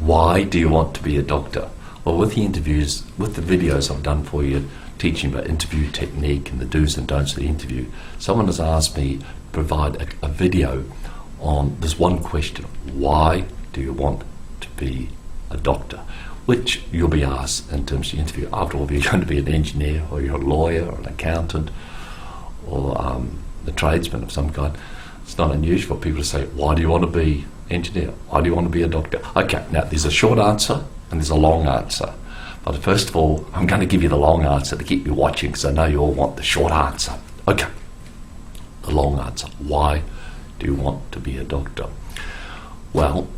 Why do you want to be a doctor? Well, with the interviews, with the videos I've done for you, teaching about interview technique and the do's and don'ts of the interview, someone has asked me to provide a video on this one question: why do you want to be a doctor? Which you'll be asked in terms of the interview. After all, if you're going to be an engineer, or you're a lawyer, or an accountant, or a tradesman of some kind, it's not unusual for people to say, why do you want to be engineer? Why do you want to be a doctor? Okay, now there's a short answer and there's a long answer. But first of all, I'm going to give you the long answer to keep you watching, because I know you all want the short answer. Okay, the long answer. Why do you want to be a doctor? Well,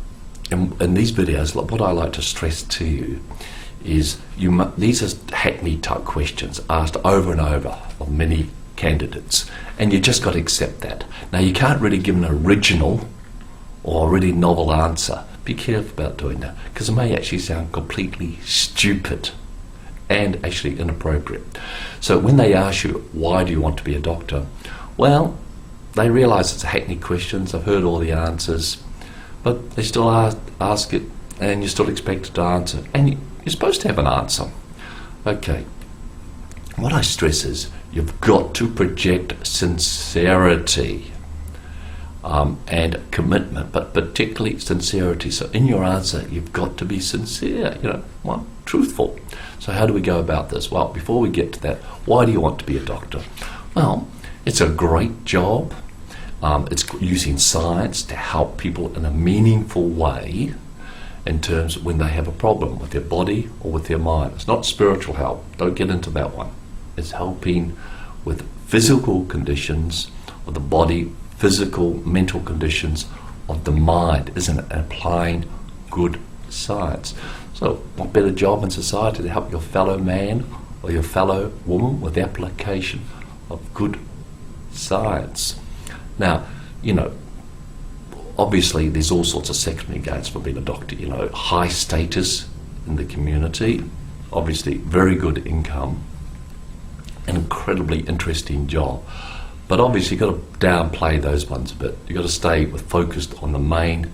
in these videos, what I like to stress to you is these are hackneyed type questions asked over and over of many candidates, and you just got to accept that. Now, you can't really give an original or a really novel answer. Be careful about doing that, because it may actually sound completely stupid and actually inappropriate. So when they ask you, why do you want to be a doctor? Well, they realise it's a hackneyed questions, they've heard all the answers, but they still ask it, and you're still expected to answer, and you're supposed to have an answer. Okay, what I stress is you've got to project sincerity and commitment, but particularly sincerity. So in your answer, you've got to be sincere, truthful. So how do we go about this? Well, before we get to that, why do you want to be a doctor? Well, it's a great job. It's using science to help people in a meaningful way in terms of when they have a problem with their body or with their mind. It's not spiritual help. Don't get into that one. It's helping with physical conditions of the body, physical, mental conditions of the mind, isn't it? And applying good science. So what better job in society to help your fellow man or your fellow woman with the application of good science? Now, obviously there's all sorts of secondary gains for being a doctor, high status in the community, obviously very good income, an incredibly interesting job. But obviously you've got to downplay those ones a bit. You've got to stay focused on the main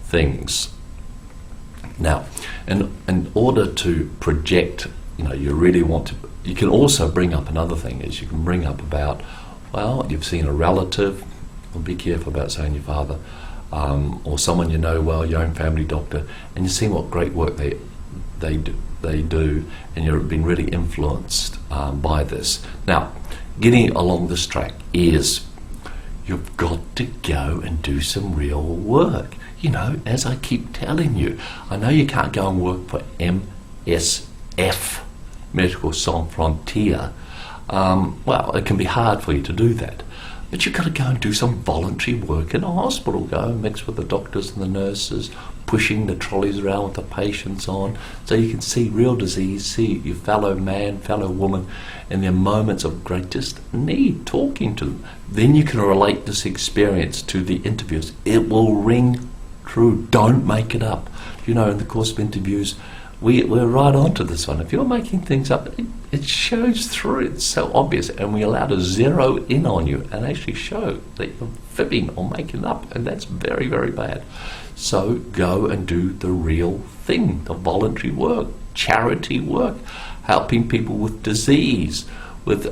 things. Now, in order to project, you really want to, you can also bring up another thing, is you can bring up about, well, you've seen a relative, well, be careful about saying your father, or someone you know well, your own family doctor, and you've seen what great work they do, and you've been really influenced by this. Now, getting along this track is you've got to go and do some real work. As I keep telling you, I know you can't go and work for MSF, Medical Sans Frontières. Well, it can be hard for you to do that, but you've got to go and do some voluntary work in a hospital. Go and mix with the doctors and the nurses, pushing the trolleys around with the patients on, so you can see real disease, see your fellow man, fellow woman in their moments of greatest need, talking to them. Then you can relate this experience to the interviews. It will ring true. Don't make it up. In the course of interviews, we're right on to this one. If you're making things up, it shows through. It's so obvious, and we're allowed to zero in on you and actually show that you're fibbing or making it up, and that's very, very bad. So go and do the real thing, the voluntary work, charity work, helping people with disease, with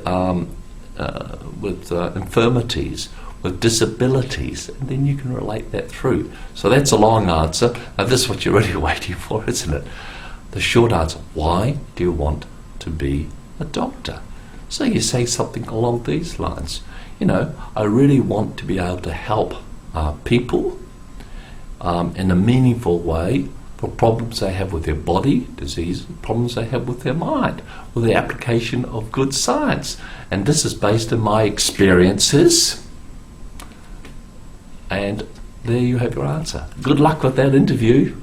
infirmities, with disabilities, and then you can relate that through. So that's a long answer. Now this is what you're really waiting for, isn't it? The short answer: why do you want to be a doctor? So you say something along these lines. I really want to be able to help people in a meaningful way for problems they have with their body, disease, problems they have with their mind, with the application of good science. And this is based on my experiences. And there you have your answer. Good luck with that interview.